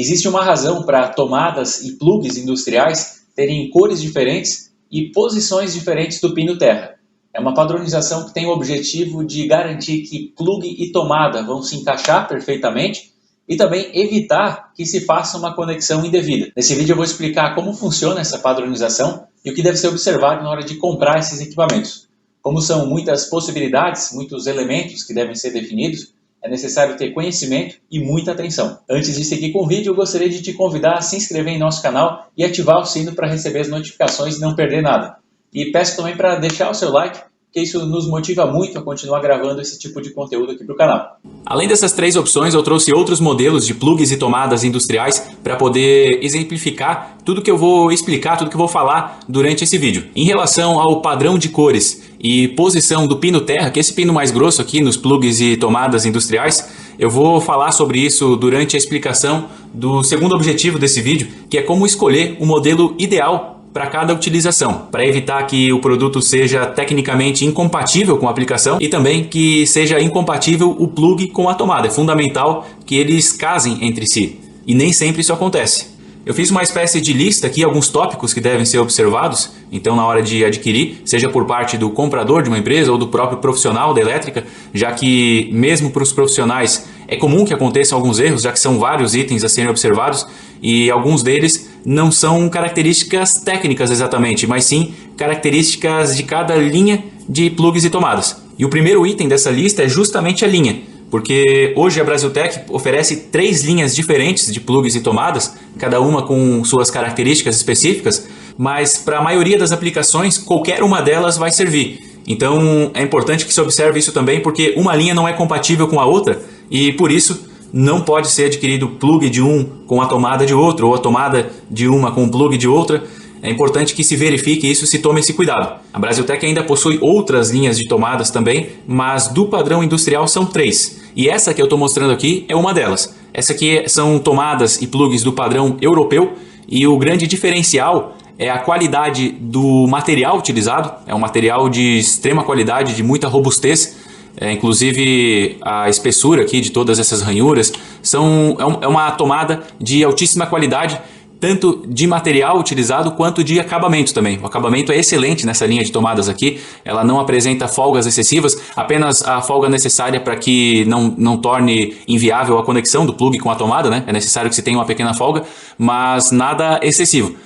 Existe uma razão para tomadas e plugs industriais terem cores diferentes e posições diferentes do pino terra. É uma padronização que tem o objetivo de garantir que plug e tomada vão se encaixar perfeitamente e também evitar que se faça uma conexão indevida. Nesse vídeo eu vou explicar como funciona essa padronização e o que deve ser observado na hora de comprar esses equipamentos. Como são muitas possibilidades, muitos elementos que devem ser definidos, é necessário ter conhecimento e muita atenção. Antes de seguir com o vídeo, eu gostaria de te convidar a se inscrever em nosso canal e ativar o sino para receber as notificações e não perder nada. E peço também para deixar o seu like, porque isso nos motiva muito a continuar gravando esse tipo de conteúdo aqui para o canal. Além dessas três opções, eu trouxe outros modelos de plugs e tomadas industriais para poder exemplificar tudo que eu vou explicar, tudo que eu vou falar durante esse vídeo. Em relação ao padrão de cores e posição do pino terra, que é esse pino mais grosso aqui nos plugs e tomadas industriais, eu vou falar sobre isso durante a explicação do segundo objetivo desse vídeo, que é como escolher o modelo ideal para cada utilização, para evitar que o produto seja tecnicamente incompatível com a aplicação e também que seja incompatível o plug com a tomada. É fundamental que eles casem entre si e nem sempre isso acontece. Eu fiz uma espécie de lista aqui, alguns tópicos que devem ser observados, então na hora de adquirir, seja por parte do comprador de uma empresa ou do próprio profissional da elétrica, já que mesmo para os profissionais é comum que aconteçam alguns erros, já que são vários itens a serem observados e alguns deles não são características técnicas exatamente, mas sim características de cada linha de plugs e tomadas. E o primeiro item dessa lista é justamente a linha, porque hoje a Brasiltec oferece 3 linhas diferentes de plugs e tomadas, cada uma com suas características específicas, mas para a maioria das aplicações qualquer uma delas vai servir. Então é importante que se observe isso também, porque uma linha não é compatível com a outra e por isso não pode ser adquirido plug de um com a tomada de outro ou a tomada de uma com o plug de outra. É importante que se verifique isso, se tome esse cuidado. A Brasiltec ainda possui outras linhas de tomadas também, mas do padrão industrial são 3. E essa que eu estou mostrando aqui é uma delas. Essa aqui são tomadas e plugs do padrão europeu e o grande diferencial é a qualidade do material utilizado. É um material de extrema qualidade, de muita robustez. Inclusive a espessura aqui de todas essas ranhuras é uma tomada de altíssima qualidade, tanto de material utilizado quanto de acabamento também. O acabamento é excelente nessa linha de tomadas aqui, ela não apresenta folgas excessivas, apenas a folga necessária para que não torne inviável a conexão do plug com a tomada, né? É necessário que se tenha uma pequena folga, mas nada excessivo.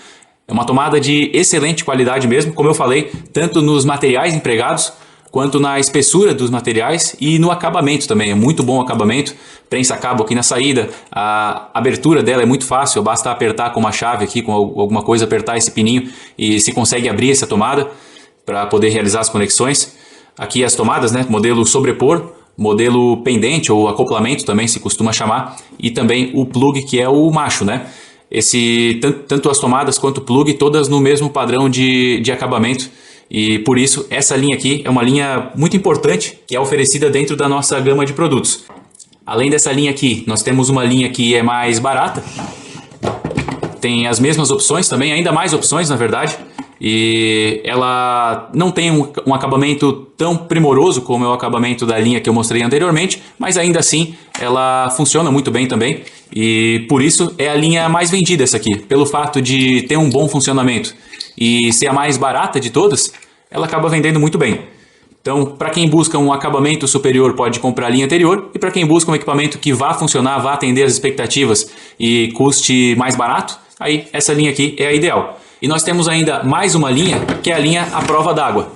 É uma tomada de excelente qualidade mesmo, como eu falei, tanto nos materiais empregados, quanto na espessura dos materiais e no acabamento também. É muito bom o acabamento, prensa cabo aqui na saída, a abertura dela é muito fácil, basta apertar com uma chave aqui, com alguma coisa, apertar esse pininho e se consegue abrir essa tomada para poder realizar as conexões. Aqui as tomadas, né? Modelo sobrepor, modelo pendente ou acoplamento também se costuma chamar, e também o plug que é o macho, né? Tanto as tomadas quanto o plug, todas no mesmo padrão de acabamento. E por isso essa linha aqui é uma linha muito importante que é oferecida dentro da nossa gama de produtos. Além dessa linha aqui, nós temos uma linha que é mais barata. Tem as mesmas opções também, ainda mais opções na verdade. E ela não tem um acabamento tão primoroso como é o acabamento da linha que eu mostrei anteriormente, mas ainda assim ela funciona muito bem também. E por isso é a linha mais vendida essa aqui, pelo fato de ter um bom funcionamento e ser a mais barata de todas, ela acaba vendendo muito bem. Então, para quem busca um acabamento superior, pode comprar a linha anterior, e para quem busca um equipamento que vá funcionar, vá atender as expectativas e custe mais barato, aí essa linha aqui é a ideal. E nós temos ainda mais uma linha, que é a linha à prova d'água.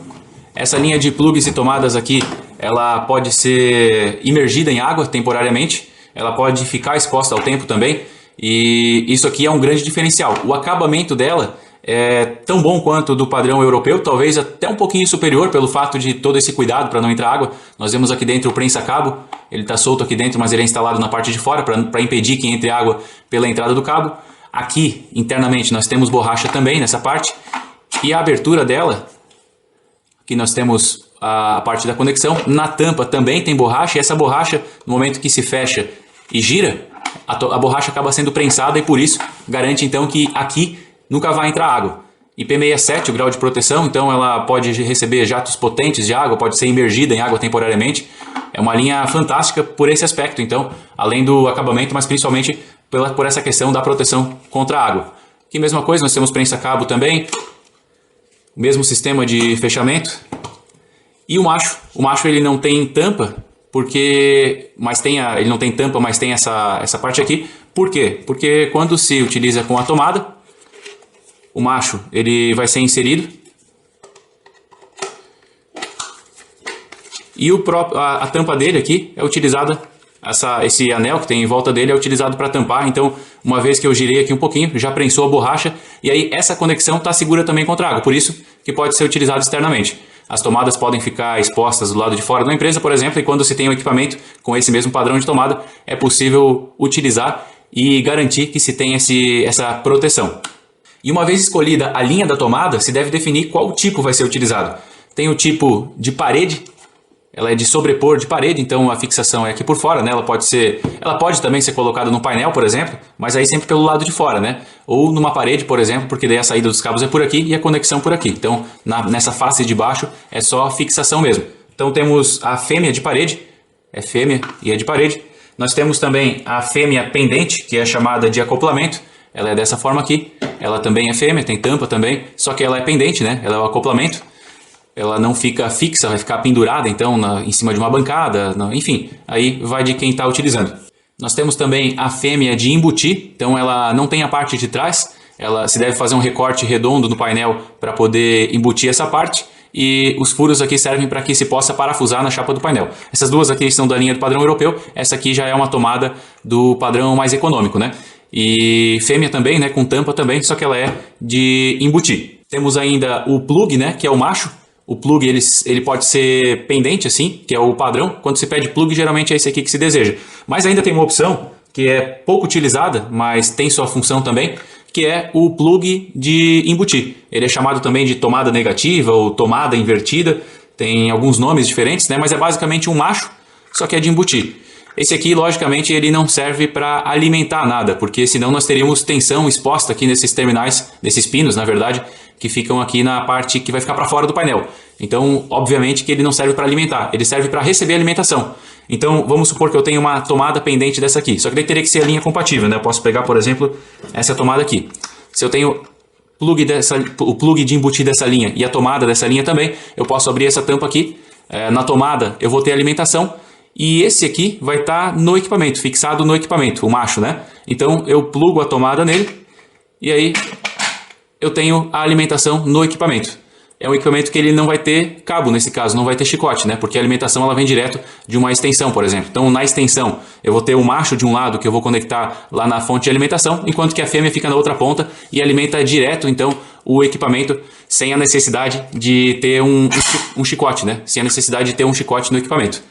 Essa linha de plugs e tomadas aqui, ela pode ser imergida em água temporariamente, ela pode ficar exposta ao tempo também, e isso aqui é um grande diferencial. O acabamento dela é tão bom quanto do padrão europeu, talvez até um pouquinho superior pelo fato de todo esse cuidado para não entrar água. Nós vemos aqui dentro o prensa-cabo, ele está solto aqui dentro, mas ele é instalado na parte de fora para impedir que entre água pela entrada do cabo. Aqui, internamente, nós temos borracha também nessa parte, e a abertura dela, aqui nós temos a parte da conexão, na tampa também tem borracha, e essa borracha, no momento que se fecha e gira, a borracha acaba sendo prensada e por isso garante então que aqui nunca vai entrar água. IP67, o grau de proteção, então ela pode receber jatos potentes de água, pode ser imergida em água temporariamente. É uma linha fantástica por esse aspecto, então, além do acabamento, mas principalmente por essa questão da proteção contra a água. Aqui mesma coisa, nós temos prensa-cabo também, o mesmo sistema de fechamento. E o macho ele não tem tampa, ele não tem tampa, mas tem essa parte aqui. Por quê? Porque quando se utiliza com a tomada, o macho ele vai ser inserido e a tampa dele aqui é utilizada, esse anel que tem em volta dele é utilizado para tampar. Então, uma vez que eu girei aqui um pouquinho, já prensou a borracha e aí essa conexão está segura também contra a água, por isso que pode ser utilizado externamente. As tomadas podem ficar expostas do lado de fora da empresa, por exemplo, e quando se tem um equipamento com esse mesmo padrão de tomada, é possível utilizar e garantir que se tem essa proteção. E uma vez escolhida a linha da tomada, se deve definir qual tipo vai ser utilizado. Tem o tipo de parede, ela é de sobrepor de parede, então a fixação é aqui por fora, né? Ela pode também ser colocada no painel, por exemplo, mas aí sempre pelo lado de fora, né? Ou numa parede, por exemplo, porque daí a saída dos cabos é por aqui e a conexão por aqui. Então, nessa face de baixo é só fixação mesmo. Então temos a fêmea de parede, é fêmea e é de parede. Nós temos também a fêmea pendente, que é chamada de acoplamento. Ela é dessa forma aqui, ela também é fêmea, tem tampa também, só que ela é pendente, né? Ela é o acoplamento. Ela não fica fixa, vai ficar pendurada então em cima de uma bancada, enfim, aí vai de quem está utilizando. Nós temos também a fêmea de embutir, então ela não tem a parte de trás, ela se deve fazer um recorte redondo no painel para poder embutir essa parte e os furos aqui servem para que se possa parafusar na chapa do painel. Essas duas aqui são da linha do padrão europeu, essa aqui já é uma tomada do padrão mais econômico, né? E fêmea também, né, com tampa também, só que ela é de embutir. Temos ainda o plug, né, que é o macho. O plug ele pode ser pendente assim, que é o padrão. Quando se pede plug, geralmente é esse aqui que se deseja. Mas ainda tem uma opção que é pouco utilizada, mas tem sua função também, que é o plug de embutir. Ele é chamado também de tomada negativa ou tomada invertida. Tem alguns nomes diferentes, né? Mas é basicamente um macho, só que é de embutir. Esse aqui, logicamente, ele não serve para alimentar nada, porque senão nós teríamos tensão exposta aqui nesses terminais, nesses pinos, na verdade, que ficam aqui na parte que vai ficar para fora do painel. Então, obviamente que ele não serve para alimentar, ele serve para receber alimentação. Então, vamos supor que eu tenho uma tomada pendente dessa aqui, só que daí teria que ser a linha compatível, né? Eu posso pegar, por exemplo, essa tomada aqui. Se eu tenho o plug de embutir dessa linha e a tomada dessa linha também, eu posso abrir essa tampa aqui. Na tomada eu vou ter alimentação e esse aqui vai estar no equipamento, fixado no equipamento, o macho, né? Então, eu plugo a tomada nele e aí eu tenho a alimentação no equipamento. É um equipamento que ele não vai ter cabo, nesse caso, não vai ter chicote, né? Porque a alimentação ela vem direto de uma extensão, por exemplo. Então, na extensão, eu vou ter o macho de um lado que eu vou conectar lá na fonte de alimentação, enquanto que a fêmea fica na outra ponta e alimenta direto, então, o equipamento sem a necessidade de ter um chicote, né? Sem a necessidade de ter um chicote no equipamento.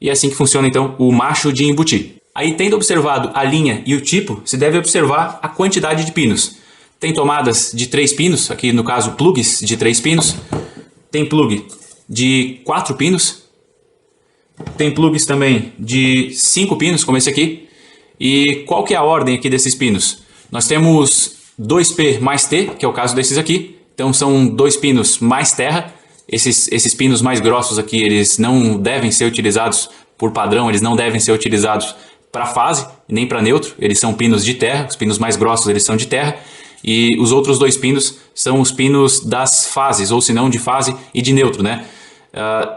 E é assim que funciona, então, o macho de embutir. Aí, tendo observado a linha e o tipo, se deve observar a quantidade de pinos. Tem tomadas de 3 pinos, aqui no caso plugs de 3 pinos. Tem plug de 4 pinos. Tem plugs também de 5 pinos, como esse aqui. E qual que é a ordem aqui desses pinos? Nós temos 2P mais T, que é o caso desses aqui. Então são 2 pinos mais terra. Esses pinos mais grossos aqui, eles não devem ser utilizados por padrão, eles não devem ser utilizados para fase, nem para neutro. Eles são pinos de terra, os pinos mais grossos eles são de terra. E os outros 2 pinos são os pinos das fases, ou se não de fase e de neutro, né?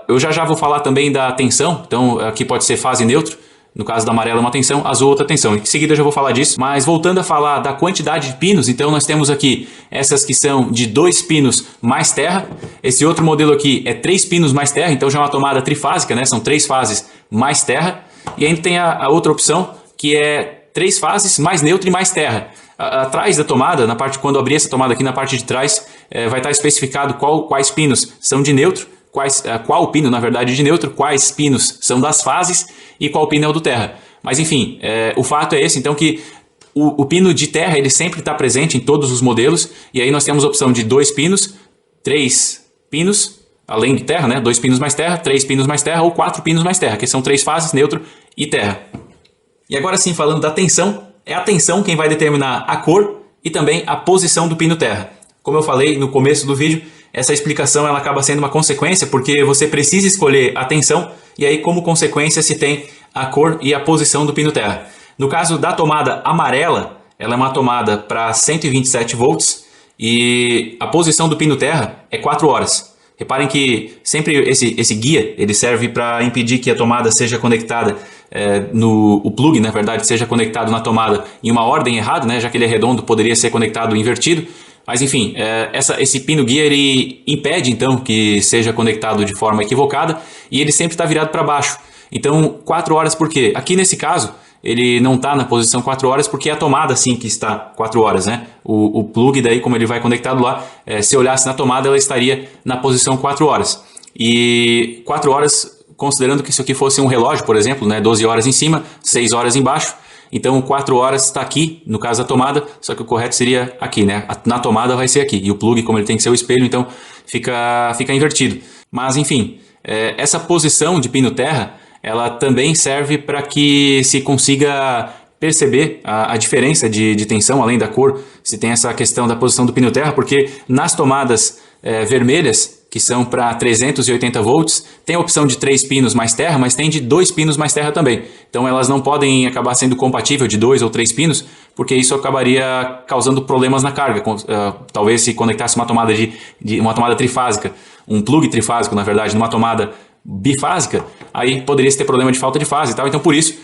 Eu já vou falar também da tensão, então aqui pode ser fase e neutro. No caso da amarela uma tensão, azul outra tensão. Em seguida eu já vou falar disso. Mas voltando a falar da quantidade de pinos, então nós temos aqui essas que são de 2 pinos mais terra. Esse outro modelo aqui é 3 pinos mais terra, então já é uma tomada trifásica, né? São 3 fases mais terra. E ainda tem a outra opção que é 3 fases mais neutro e mais terra. Atrás da tomada, quando abrir essa tomada aqui na parte de trás, vai estar especificado quais pinos são de neutro, qual pino na verdade de neutro, quais pinos são das fases e qual pino é o do terra. Mas enfim, o fato é esse, então que o pino de terra ele sempre está presente em todos os modelos, e aí nós temos a opção de 2 pinos, 3 pinos, além de terra, né? 2 pinos mais terra, 3 pinos mais terra ou 4 pinos mais terra, que são 3 fases, neutro e terra. E agora sim, falando da tensão, é a tensão quem vai determinar a cor e também a posição do pino terra. Como eu falei no começo do vídeo, essa explicação ela acaba sendo uma consequência porque você precisa escolher a tensão e aí como consequência se tem a cor e a posição do pino terra. No caso da tomada amarela, ela é uma tomada para 127 volts e a posição do pino terra é 4 horas. Reparem que sempre esse guia ele serve para impedir que a tomada seja conectada, o plug, na verdade, seja conectado na tomada em uma ordem errada, né? Já que ele é redondo, poderia ser conectado invertido. Mas enfim, esse pino guia ele impede então que seja conectado de forma equivocada e ele sempre está virado para baixo. Então 4 horas por quê? Aqui nesse caso ele não está na posição 4 horas porque é a tomada sim que está 4 horas, né? O plug daí, como ele vai conectado lá, se eu olhasse na tomada ela estaria na posição 4 horas. E 4 horas, considerando que isso aqui fosse um relógio, por exemplo, né? 12 horas em cima, 6 horas embaixo. Então 4 horas está aqui, no caso da tomada, só que o correto seria aqui, né? Na tomada vai ser aqui. E o plug, como ele tem que ser o espelho, então fica invertido. Mas enfim, essa posição de pino terra, ela também serve para que se consiga perceber a diferença de tensão, além da cor, se tem essa questão da posição do pino terra, porque nas tomadas vermelhas, que são para 380 volts, tem a opção de 3 pinos mais terra, mas tem de 2 pinos mais terra também. Então elas não podem acabar sendo compatíveis de 2 ou 3 pinos, porque isso acabaria causando problemas na carga. Talvez se conectasse uma tomada uma tomada trifásica, um plug trifásico, na verdade, numa tomada bifásica, aí poderia ter problema de falta de fase e tal. Então por isso,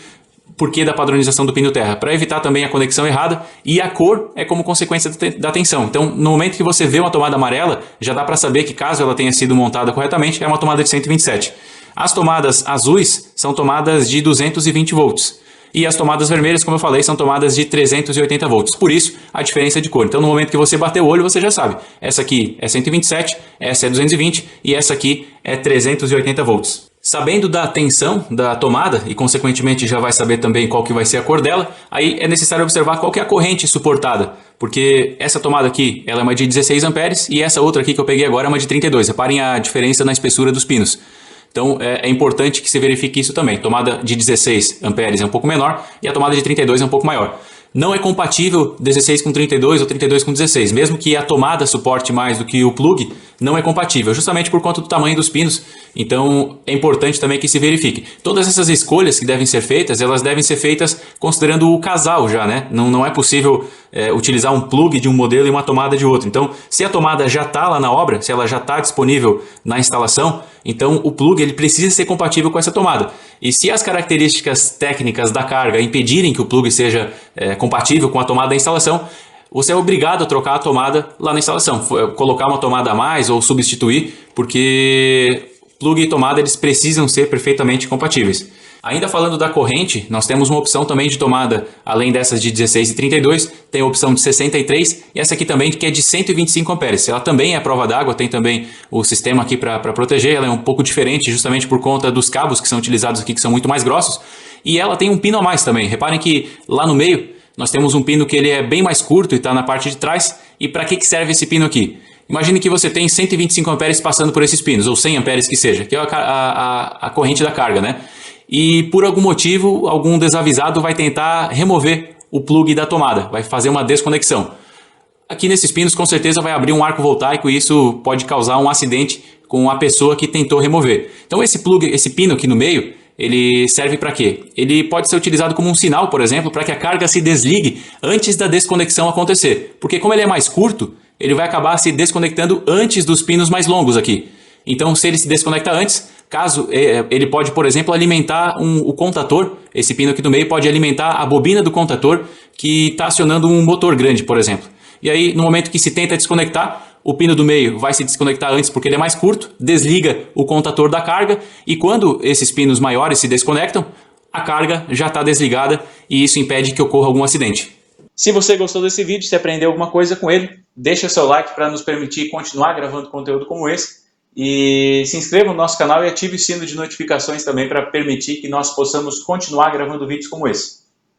por que da padronização do pino terra? Para evitar também a conexão errada, e a cor é como consequência da tensão. Então no momento que você vê uma tomada amarela, já dá para saber que caso ela tenha sido montada corretamente, é uma tomada de 127. As tomadas azuis são tomadas de 220 volts. E as tomadas vermelhas, como eu falei, são tomadas de 380 volts. Por isso, a diferença de cor. Então, no momento que você bater o olho, você já sabe. Essa aqui é 127, essa é 220 e essa aqui é 380 volts. Sabendo da tensão da tomada e, consequentemente, já vai saber também qual que vai ser a cor dela, aí é necessário observar qual que é a corrente suportada. Porque essa tomada aqui, ela é uma de 16 amperes e essa outra aqui que eu peguei agora é uma de 32. Reparem a diferença na espessura dos pinos. Então é importante que se verifique isso também. Tomada de 16 amperes é um pouco menor e a tomada de 32 é um pouco maior. Não é compatível 16 com 32 ou 32 com 16. Mesmo que a tomada suporte mais do que o plug, não é compatível, justamente por conta do tamanho dos pinos. Então é importante também que se verifique. Todas essas escolhas que devem ser feitas, elas devem ser feitas considerando o casal já, né? Não é possível utilizar um plug de um modelo e uma tomada de outro. Então, se a tomada já está lá na obra, se ela já está disponível na instalação, então o plug ele precisa ser compatível com essa tomada. E se as características técnicas da carga impedirem que o plug seja compatível com a tomada da instalação, você é obrigado a trocar a tomada lá na instalação, colocar uma tomada a mais ou substituir, porque plug e tomada eles precisam ser perfeitamente compatíveis. Ainda falando da corrente, nós temos uma opção também de tomada, além dessas de 16 e 32, tem a opção de 63 e essa aqui também que é de 125 amperes. Ela também é à prova d'água, tem também o sistema aqui para proteger, ela é um pouco diferente justamente por conta dos cabos que são utilizados aqui, que são muito mais grossos, e ela tem um pino a mais também. Reparem que lá no meio nós temos um pino que ele é bem mais curto e está na parte de trás. E para que serve esse pino aqui? Imagine que você tem 125 amperes passando por esses pinos, ou 100 amperes que seja, que é a corrente da carga, né? E por algum motivo, algum desavisado vai tentar remover o plug da tomada, vai fazer uma desconexão. Aqui nesses pinos com certeza vai abrir um arco voltaico e isso pode causar um acidente com a pessoa que tentou remover. Então esse pino aqui no meio, ele serve para quê? Ele pode ser utilizado como um sinal, por exemplo, para que a carga se desligue antes da desconexão acontecer. Porque como ele é mais curto, ele vai acabar se desconectando antes dos pinos mais longos aqui. Então se ele se desconecta antes, caso ele pode, por exemplo, alimentar o contator, esse pino aqui do meio pode alimentar a bobina do contator que está acionando um motor grande, por exemplo. E aí, no momento que se tenta desconectar, o pino do meio vai se desconectar antes porque ele é mais curto, desliga o contator da carga e quando esses pinos maiores se desconectam, a carga já está desligada e isso impede que ocorra algum acidente. Se você gostou desse vídeo, se aprendeu alguma coisa com ele, deixa seu like para nos permitir continuar gravando conteúdo como esse. E se inscreva no nosso canal e ative o sino de notificações também para permitir que nós possamos continuar gravando vídeos como esse.